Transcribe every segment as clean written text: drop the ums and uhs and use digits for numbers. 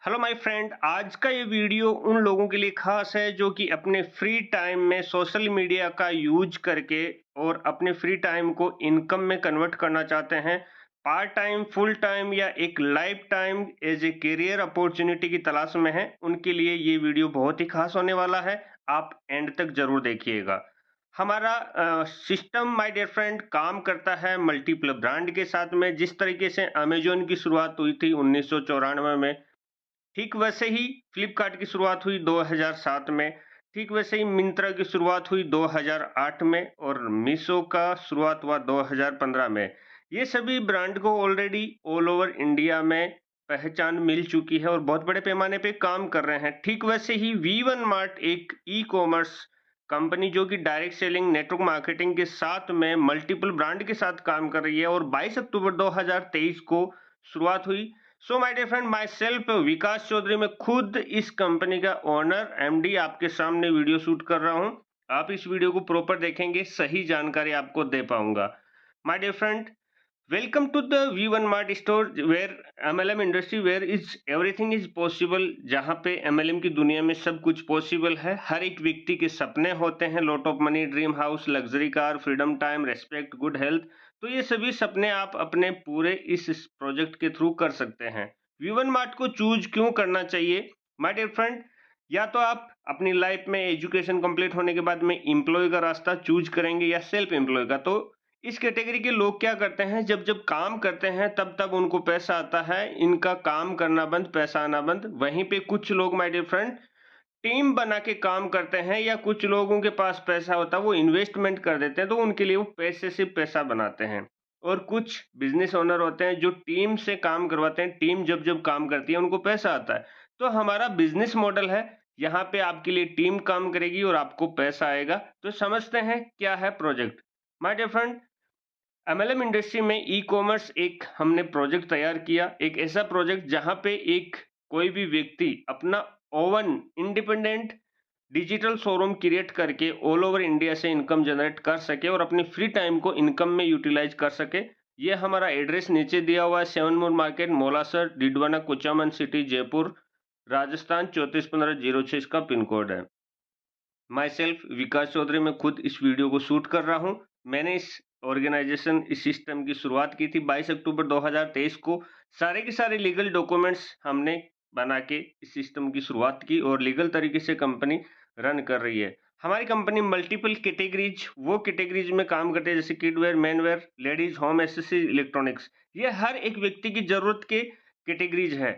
Hello my friend, आज का ये वीडियो उन लोगों के लिए खास है जो कि अपने फ्री टाइम में सोशल मीडिया का यूज करके और अपने फ्री टाइम को इनकम में कन्वर्ट करना चाहते हैं। पार्ट टाइम, फुल टाइम या एक lifetime as a career opportunity की तलाश में है। उनके लिए ये वीडियो बहुत ही खास होने वाला है। आप एंड तक जरूर देखिएगा। हमारा सिस्टम माय डियर फ्रेंड काम करता है मल्टीपल ब्रांड के साथ में। जिस तरीके से अमेजोन की शुरुआत हुई थी 1994 में, ठीक वैसे ही फ्लिपकार्ट की शुरुआत हुई 2007 में, ठीक वैसे ही मिंत्रा की शुरुआत हुई 2008 में और मीशो का शुरुआत हुआ 2015 में। ये सभी ब्रांड को ऑलरेडी ऑल ओवर इंडिया में पहचान मिल चुकी है और बहुत बड़े पैमाने पे काम कर रहे हैं। ठीक वैसे ही वी1 मार्ट एक ई कॉमर्स कंपनी जो कि डायरेक्ट सेलिंग नेटवर्क मार्केटिंग के साथ में मल्टीपल ब्रांड के साथ काम कर रही है और 22 अक्टूबर 2023 को शुरुआत हुई। So my dear friend, myself Vikas Chaudhary, मैं खुद इस कंपनी का ओनर एमडी आपके सामने वीडियो शूट कर रहा हूं। आप इस वीडियो को प्रॉपर देखेंगे, सही जानकारी आपको दे पाऊंगा। My dear friend, welcome to the V1 mart store where MLM industry where is everything is possible. जहां पे एमएलएम की दुनिया में सब कुछ पॉसिबल है। हर एक व्यक्ति के सपने होते हैं, lot of money, dream house, luxury car, freedom time, respect, good health. तो ये सभी सपने आप अपने पूरे इस प्रोजेक्ट के थ्रू कर सकते हैं। वी1 मार्ट को चूज क्यों करना चाहिए माय डियर फ्रेंड? या तो आप अपनी लाइफ में एजुकेशन कंप्लीट होने के बाद में एम्प्लॉय का रास्ता चूज करेंगे या सेल्फ एम्प्लॉय का। तो इस कैटेगरी के लोग क्या करते हैं, जब जब काम करते हैं तब तब उनको पैसा आता है। इनका काम करना बंद, पैसा आना बंद। वहीं पे कुछ लोग माय डियर फ्रेंड टीम बना के काम करते हैं, या कुछ लोगों के पास पैसा होता है वो इन्वेस्टमेंट कर देते हैं, तो उनके लिए वो पैसे से पैसा बनाते हैं। और कुछ बिजनेस ओनर होते हैं जो टीम से काम करवाते हैं। टीम जब जब काम करती है उनको पैसा आता है। तो हमारा बिजनेस मॉडल है, यहाँ पे आपके लिए टीम काम करेगी और आपको पैसा आएगा। तो समझते हैं क्या है project. My dear friend, MLM industry में ई कॉमर्स एक हमने प्रोजेक्ट तैयार किया। एक ऐसा प्रोजेक्ट जहां पे एक कोई भी व्यक्ति अपना oven independent digital showroom create करके ऑल ओवर इंडिया से इनकम जनरेट कर सके और अपनी फ्री टाइम को इनकम में यूटिलाइज कर सके। ये हमारा एड्रेस नीचे दिया हुआ है, 7 moon market, Molasar, Didwana, Kuchaman city, Jaipur, Rajasthan 341506 इसका पिन कोड है। माई सेल्फ विकास चौधरी, मैं खुद इस वीडियो को शूट कर रहा हूं। मैंने इस सिस्टम की शुरुआत की थी 22 अक्टूबर 2023 को। सारे के सारे लीगल डॉक्यूमेंट्स हमने बना के इस सिस्टम की शुरुआत की और लीगल तरीके से कंपनी रन कर रही है। हमारी कंपनी मल्टीपल कैटेगरीज में काम करती है, जैसे किडवेयर, मेनवेयर, लेडीज, होम एसेसरी, इलेक्ट्रॉनिक्स। ये हर एक व्यक्ति की जरूरत के कैटेगरीज है।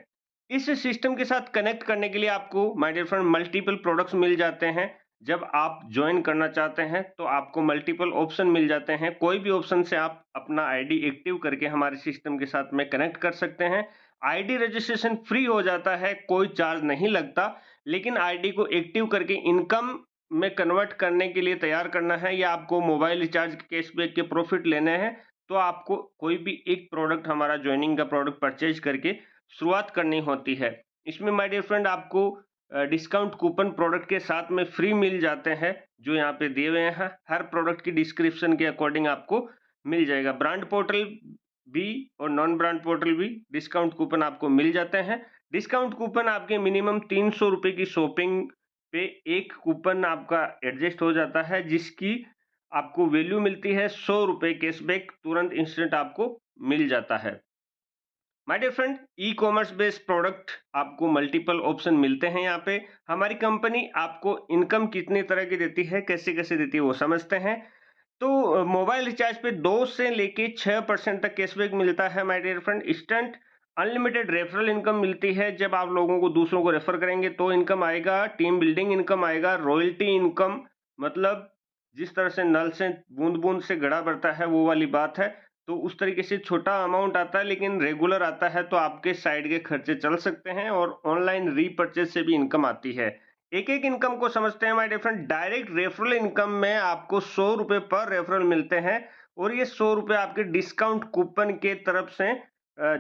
इस सिस्टम के साथ कनेक्ट करने के लिए आपको my dear friend multiple products मिल जाते हैं। जब आप ज्वाइन करना चाहते हैं तो आपको मल्टीपल ऑप्शन मिल जाते हैं। कोई भी ऑप्शन से आप अपना आईडी एक्टिव करके हमारे सिस्टम के साथ में कनेक्ट कर सकते हैं। आईडी रजिस्ट्रेशन फ्री हो जाता है, कोई चार्ज नहीं लगता। लेकिन आईडी को एक्टिव करके इनकम में कन्वर्ट करने के लिए तैयार करना है, या आपको मोबाइल रिचार्ज, कैशबैक के प्रॉफिट लेने हैं, तो आपको कोई भी एक प्रोडक्ट, हमारा ज्वाइनिंग का प्रोडक्ट परचेज करके शुरुआत करनी होती है। इसमें माय डियर फ्रेंड आपको डिस्काउंट कूपन प्रोडक्ट के साथ में फ्री मिल जाते हैं, जो यहाँ पे दिए हुए हैं। हर प्रोडक्ट की डिस्क्रिप्शन के अकॉर्डिंग आपको मिल जाएगा। ब्रांड पोर्टल भी और नॉन ब्रांड पोर्टल भी डिस्काउंट कूपन आपको मिल जाते हैं। डिस्काउंट कूपन आपके मिनिमम 300 रुपए की शॉपिंग पे एक कूपन आपका एडजस्ट हो जाता है, जिसकी आपको वैल्यू मिलती है 100 रुपए कैशबैक, तुरंत इंस्टेंट आपको मिल जाता है। My dear friend, e commerce based product आपको मल्टीपल ऑप्शन मिलते हैं। यहाँ पे हमारी कंपनी आपको इनकम कितनी तरह की देती है, कैसे कैसे देती है, वो समझते हैं। तो मोबाइल रिचार्ज पे 2 से लेके 6% तक कैशबैक मिलता है my dear friend. Instant unlimited referral income मिलती है। जब आप लोगों को, दूसरों को रेफर करेंगे तो इनकम आएगा। टीम बिल्डिंग इनकम आएगा। रॉयल्टी इनकम, मतलब जिस तरह से नल से बूंद बूंद से घड़ा भरता है, वो वाली बात है। तो उस तरीके से छोटा अमाउंट आता है, लेकिन रेगुलर आता है, तो आपके साइड के खर्चे चल सकते हैं और ऑनलाइन रीपर्चेज से भी इनकम आती है। एक एक इनकम को समझते हैं my dear friend. Direct referral income में आपको 100 रुपए पर रेफरल मिलते हैं और ये 100 रुपए आपके डिस्काउंट कूपन के तरफ से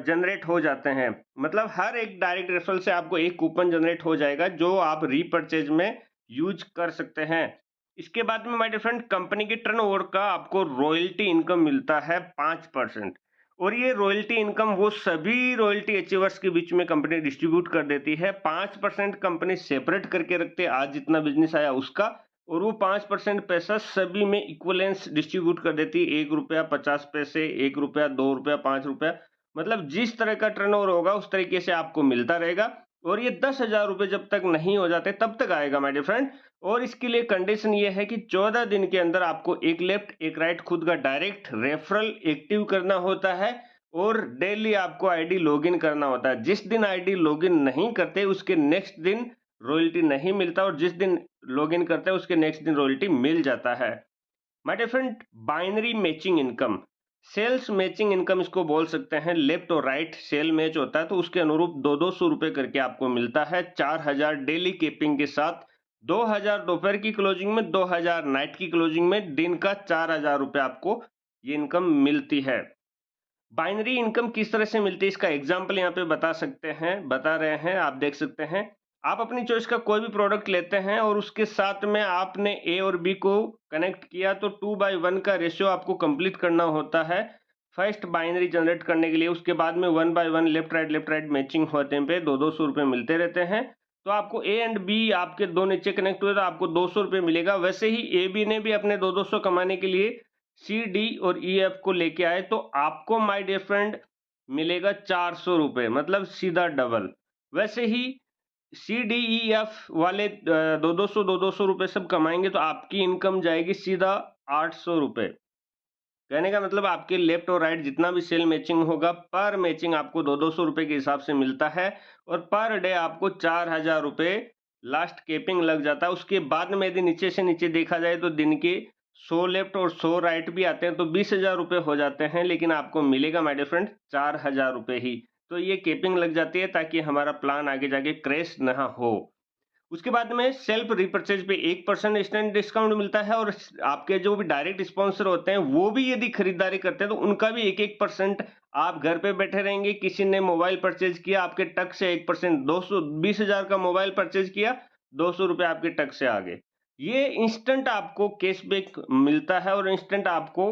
जनरेट हो जाते हैं। मतलब हर एक डायरेक्ट रेफरल से आपको एक कूपन जनरेट हो जाएगा, जो आप रीपर्चेज में यूज कर सकते हैं। इसके बाद में माय डियर फ्रेंड कंपनी के टर्नओवर का आपको रॉयल्टी इनकम मिलता है 5%। और ये रॉयल्टी इनकम वो सभी रॉयल्टी अचीवर्स के बीच में कंपनी डिस्ट्रीब्यूट कर देती है। 5% कंपनी सेपरेट करके रखते हैं, आज जितना बिजनेस आया उसका, और वो 5% पैसा सभी में इक्वलेंस डिस्ट्रीब्यूट कर देती है। 1 रुपया 50 पैसे, 1 रुपया, 2 रुपया, 5 रुपया, मतलब जिस तरह का टर्नओवर होगा उस तरीके से आपको मिलता रहेगा। और ये 10,000 रुपए जब तक नहीं हो जाते तब तक आएगा माय डियर फ्रेंड। और इसके लिए कंडीशन ये है कि 14 दिन के अंदर आपको एक लेफ्ट एक राइट खुद का डायरेक्ट रेफरल एक्टिव करना होता है और डेली आपको आईडी लॉगिन करना होता है। जिस दिन आईडी लॉगिन नहीं करते उसके नेक्स्ट दिन रॉयल्टी नहीं मिलता, और जिस दिन लॉगिन करते हैं उसके नेक्स्ट दिन रॉयल्टी मिल जाता है। My dear friend, binary matching income, sales matching income इसको बोल सकते हैं। लेफ्ट और राइट सेल मैच होता है तो उसके अनुरूप 200 रुपए करके आपको मिलता है। 4,000 डेली केपिंग के साथ, 2,000 दोपहर की क्लोजिंग में, 2,000 नाइट की क्लोजिंग में, दिन का 4,000 रुपए आपको ये इनकम मिलती है। बाइनरी इनकम किस तरह से मिलती है इसका एग्जाम्पल यहाँ पे बता रहे हैं, आप देख सकते हैं। आप अपनी चॉइस का कोई भी प्रोडक्ट लेते हैं और उसके साथ में आपने ए और बी को कनेक्ट किया तो 2/1 का रेशियो आपको कंप्लीट करना होता है फर्स्ट बाइनरी जनरेट करने के लिए। उसके बाद में 1/1 लेफ्ट राइट मैचिंग होते पे 200 रुपए मिलते रहते हैं। तो आपको ए एंड बी आपके दो नीचे कनेक्ट हुए तो आपको 200 रुपए मिलेगा। वैसे ही ए बी ने भी अपने 200 कमाने के लिए सी डी और ई एफ को लेके आए तो आपको माय डियर फ्रेंड मिलेगा 400 रुपए, मतलब सीधा डबल। वैसे ही सी डी ई एफ वाले 200 रुपए सब कमाएंगे तो आपकी इनकम जाएगी सीधा 800 रुपए। कहने का मतलब आपके लेफ्ट और राइट जितना भी सेल मैचिंग होगा पर मैचिंग आपको 200 रुपए के हिसाब से मिलता है और पर डे आपको 4,000 रुपए लास्ट केपिंग लग जाता है। उसके बाद में यदि नीचे से नीचे देखा जाए तो दिन के 100 लेफ्ट और 100 राइट भी आते हैं तो 20,000 रुपए हो जाते हैं, लेकिन आपको मिलेगा माय डियर फ्रेंड 4,000 रुपए ही। तो ये केपिंग लग जाती है ताकि हमारा प्लान आगे जाके क्रैश ना हो। उसके बाद में सेल्फ रिपर्चेज पे 1% इंस्टेंट डिस्काउंट मिलता है और आपके जो भी डायरेक्ट स्पॉन्सर होते हैं वो भी यदि खरीदारी करते हैं तो उनका भी 1% आप घर पे बैठे रहेंगे। किसी ने मोबाइल परचेज किया, आपके टक से 1%, 220,000 का मोबाइल परचेज किया, 200 रुपए आपके टक से आ गए। ये इंस्टेंट आपको कैशबैक मिलता है और इंस्टेंट आपको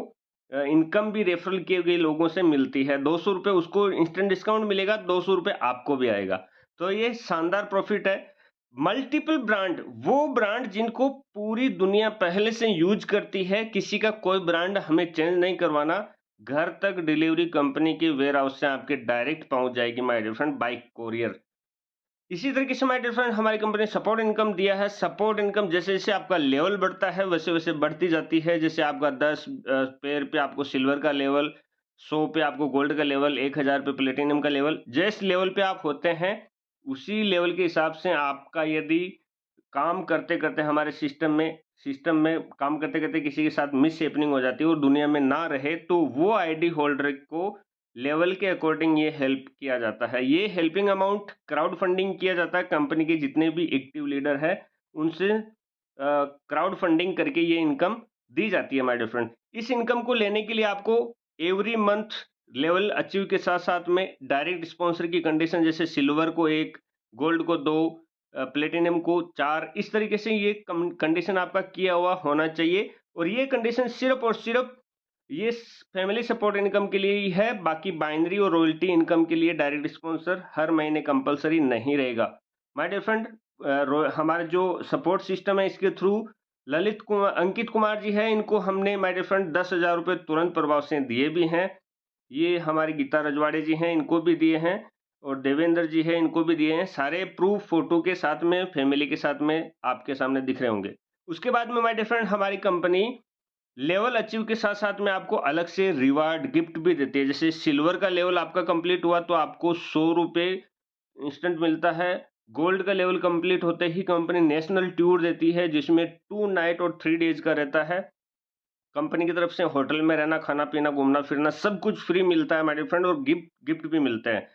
इनकम भी रेफरल किए गए लोगों से मिलती है। 200 रुपए उसको इंस्टेंट डिस्काउंट मिलेगा, 200 रुपए आपको भी आएगा। तो ये शानदार प्रॉफिट है। मल्टीपल ब्रांड, वो ब्रांड जिनको पूरी दुनिया पहले से यूज करती है, किसी का कोई ब्रांड हमें चेंज नहीं करवाना, घर तक डिलीवरी कंपनी के वेयर हाउस से आपके डायरेक्ट पहुंच जाएगी my dear friend by courier. इसी तरीके से माय डियर फ्रेंड हमारी कंपनी सपोर्ट इनकम दिया है। सपोर्ट इनकम जैसे जैसे आपका लेवल बढ़ता है वैसे वैसे बढ़ती जाती है। जैसे आपका 10 पेयर पे आपको सिल्वर का लेवल, 100 पे आपको गोल्ड का लेवल, 1,000 पे प्लेटिनम का लेवल। जिस लेवल पे आप होते हैं उसी लेवल के हिसाब से आपका यदि काम करते-करते हमारे सिस्टम में काम करते-करते किसी के साथ मिसहैपनिंग हो जाती है और दुनिया में ना रहे तो वो आईडी होल्डर को लेवल के अकॉर्डिंग ये हेल्प किया जाता है। ये हेल्पिंग अमाउंट क्राउड फंडिंग किया जाता है। कंपनी के जितने भी एक्टिव लीडर हैं उनसे क्राउड फंडिंग करके ये इनकम दी जाती है माय डियर फ्रेंड। इस इनकम को लेने के लिए आपको एवरी मंथ लेवल अचीव के साथ-साथ में डायरेक्ट स्पॉन्सर की कंडीशन जैसे सिल्वर को 1, गोल्ड को 2, प्लेटिनम को 4, इस तरीके से ये कंडीशन आपका किया हुआ होना चाहिए। और ये कंडीशन सिर्फ और सिर्फ ये फैमिली सपोर्ट इनकम के लिए ही है। बाकी बाइनरी और रॉयल्टी इनकम के लिए डायरेक्ट स्पॉन्सर हर महीने कंपलसरी नहीं रहेगा। माय डियर फ्रेंड, हमारा जो सपोर्ट सिस्टम है इसके थ्रू अंकित कुमार जी है, इनको हमने माय डियर फ्रेंड 10,000 रुपए तुरंत प्रभाव से दिए भी हैं। ये हमारी गीता रजवाड़े जी हैं, इनको भी दिए हैं, और देवेंद्र जी हैं, इनको भी दिए हैं। सारे प्रूफ फोटो के साथ में, फैमिली के साथ में आपके सामने दिख रहे होंगे। उसके बाद में माय डियर फ्रेंड हमारी कंपनी लेवल अचीव के साथ-साथ में आपको अलग से रिवार्ड गिफ्ट भी देती है। जैसे सिल्वर का लेवल आपका कंप्लीट हुआ तो आपको 100 रुपए इंस्टेंट मिलता है। गोल्ड का लेवल कंप्लीट होते ही कंपनी नेशनल टूर देती है जिसमें 2 नाइट और 3 डेज का रहता है। कंपनी की तरफ से होटल में रहना, खाना-पीना, घूमना-फिरना सब कुछ फ्री मिलता है माय डियर फ्रेंड, और गिफ्ट भी मिलते हैं।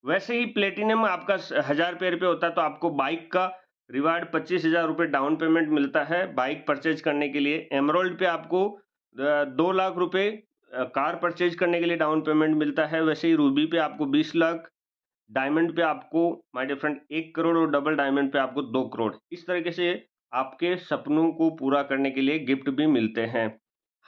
वैसे ही प्लेटिनम आपका 1000 पेयर पे होता है तो आपको बाइक का रिवार्ड 25,000 रुपए डाउन पेमेंट मिलता है बाइक परचेज करने के लिए। एमराल्ड पे आपको 2 लाख रुपए कार परचेज करने के लिए डाउन पेमेंट मिलता है। वैसे ही रूबी पे आपको 20 लाख, डायमंड पे आपको माय डियर फ्रेंड 1 करोड़ और डबल डायमंड पे आपको 2 करोड़। इस तरीके से आपके सपनों को पूरा करने के लिए गिफ्ट भी मिलते हैं।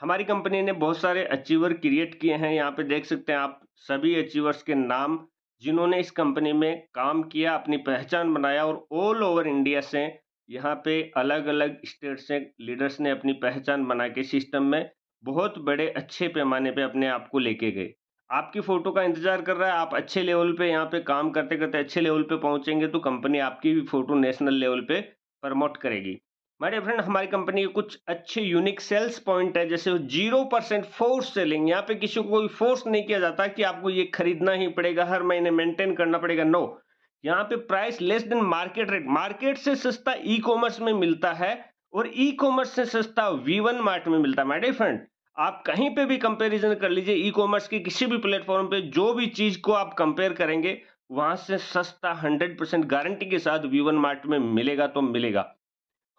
हमारी कंपनी ने बहुत सारे अचीवर क्रिएट किए हैं। यहाँ पे देख सकते हैं आप सभी अचीवर्स के नाम, जिन्होंने इस कंपनी में काम किया, अपनी पहचान बनाया और ऑल ओवर इंडिया से यहाँ पे अलग-अलग स्टेट से लीडर्स ने अपनी पहचान बना के सिस्टम में बहुत बड़े अच्छे पैमाने पे अपने आप को लेके गए। आपकी फ़ोटो का इंतज़ार कर रहा है, आप अच्छे लेवल पे यहाँ पे काम करते-करते अच्छे लेवल पे पहुँचेंगे तो कंपनी आपकी भी फ़ोटो नेशनल लेवल पे प्रमोट करेगी। माय डियर फ्रेंड, हमारी कंपनी के कुछ अच्छे यूनिक सेल्स पॉइंट है, जैसे 0% फोर्स सेलिंग। यहाँ पे किसी को कोई फोर्स नहीं किया जाता कि आपको ये खरीदना ही पड़ेगा, हर महीने मेंटेन करना पड़ेगा। नो, यहाँ पे price less than market rate, market से सस्ता ई कॉमर्स में मिलता है और ई कॉमर्स से सस्ता V1 मार्ट में मिलता है। माय डियर फ्रेंड, आप कहीं पे भी कंपैरिजन कर लीजिए, ई कॉमर्स के किसी भी प्लेटफॉर्म पे जो भी चीज को आप कंपेयर करेंगे, वहां से सस्ता 100% गारंटी के साथ V1 मार्ट में मिलेगा तो मिलेगा।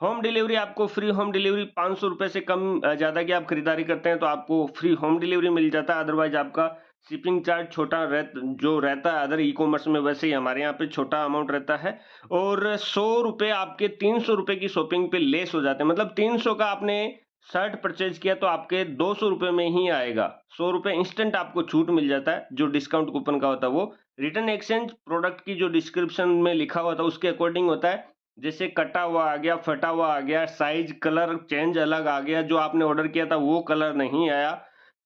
होम डिलीवरी, आपको फ्री होम डिलीवरी, 500 रुपए से कम ज़्यादा की आप खरीदारी करते हैं तो आपको फ्री होम डिलीवरी मिल जाता है। अदरवाइज आपका शिपिंग चार्ज छोटा जो रहता है अदर ई कॉमर्स में, वैसे ही हमारे यहाँ पे छोटा अमाउंट रहता है। और 100 रुपए आपके 300 रुपए की शॉपिंग पे लेस हो जाते हैं। मतलब 300 का आपने शर्ट परचेज किया तो आपके 200 रुपए में ही आएगा। 100 रुपए इंस्टेंट आपको छूट मिल जाता है, जो डिस्काउंट कूपन का होता है वो। रिटर्न एक्सचेंज प्रोडक्ट की जो डिस्क्रिप्शन में लिखा हुआ था उसके अकॉर्डिंग होता है। जैसे कटा हुआ आ गया, फटा हुआ आ गया, साइज कलर चेंज अलग आ गया, जो आपने ऑर्डर किया था वो कलर नहीं आया,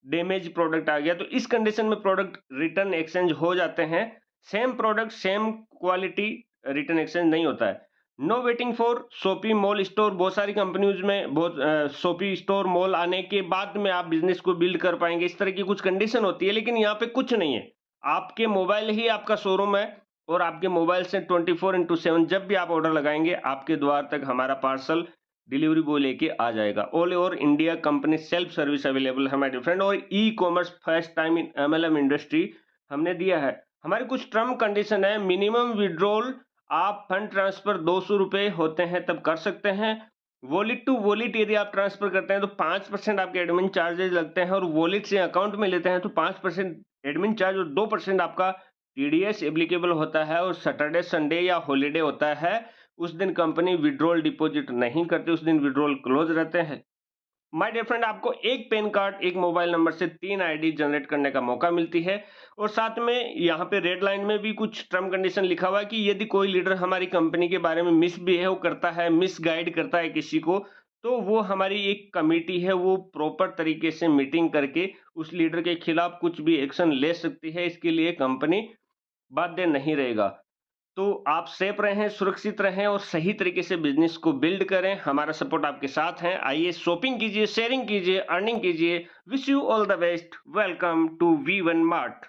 डैमेज प्रोडक्ट आ गया, तो इस कंडीशन में प्रोडक्ट रिटर्न एक्सचेंज हो जाते हैं। Same product same quality, return exchange नहीं होता है। No waiting for Shopee mall store, बहुत सारी कंपनीज में बहुत शॉपी स्टोर मॉल आने के बाद में आप बिजनेस को बिल्ड कर पाएंगे, इस तरह की कुछ कंडीशन होती है, लेकिन यहाँ पे कुछ नहीं है। आपके मोबाइल ही आपका शोरूम है और आपके मोबाइल से 24/7 जब भी आप ऑर्डर लगाएंगे आपके द्वार तक हमारा पार्सल डिलीवरी बॉय लेके आ जाएगा। All over India company self service available है माय डियर फ्रेंड, और e commerce first time in MLM industry हमने दिया है। हमारे कुछ टर्म कंडीशन है। मिनिमम विड्रॉल, आप फंड ट्रांसफर 200 रुपए होते हैं तब कर सकते हैं। वॉलेट टू वॉलेट यदि आप ट्रांसफर करते हैं तो 5% आपके एडमिन चार्जेज लगते हैं, और वॉलेट से अकाउंट में लेते हैं तो 5% एडमिन चार्ज और 2% आपका टीडीएस एप्लीकेबल होता है। और सैटरडे संडे या हॉलीडे होता है, उस दिन कंपनी विड्रॉल डिपॉजिट नहीं करती, उस दिन विड्रॉल क्लोज रहते हैं। माय डियर फ्रेंड, आपको एक पैन कार्ड, एक मोबाइल नंबर से 3 आईडी जनरेट करने का मौका मिलती है। और साथ में यहाँ पे रेड लाइन में भी कुछ टर्म कंडीशन लिखा हुआ है कि यदि कोई लीडर हमारी कंपनी के बारे में मिसबिहेव करता है, मिसगाइड करता है किसी को, तो वो हमारी एक कमेटी है, वो प्रॉपर तरीके से मीटिंग करके उस लीडर के खिलाफ कुछ भी एक्शन ले सकती है। इसके लिए कंपनी बाध्य नहीं रहेगा। तो आप सेफ रहें, सुरक्षित रहें और सही तरीके से बिज़नेस को बिल्ड करें। हमारा सपोर्ट आपके साथ है। आइए शॉपिंग कीजिए, शेयरिंग कीजिए, अर्निंग कीजिए। Wish you all the best. Welcome to V1 mart.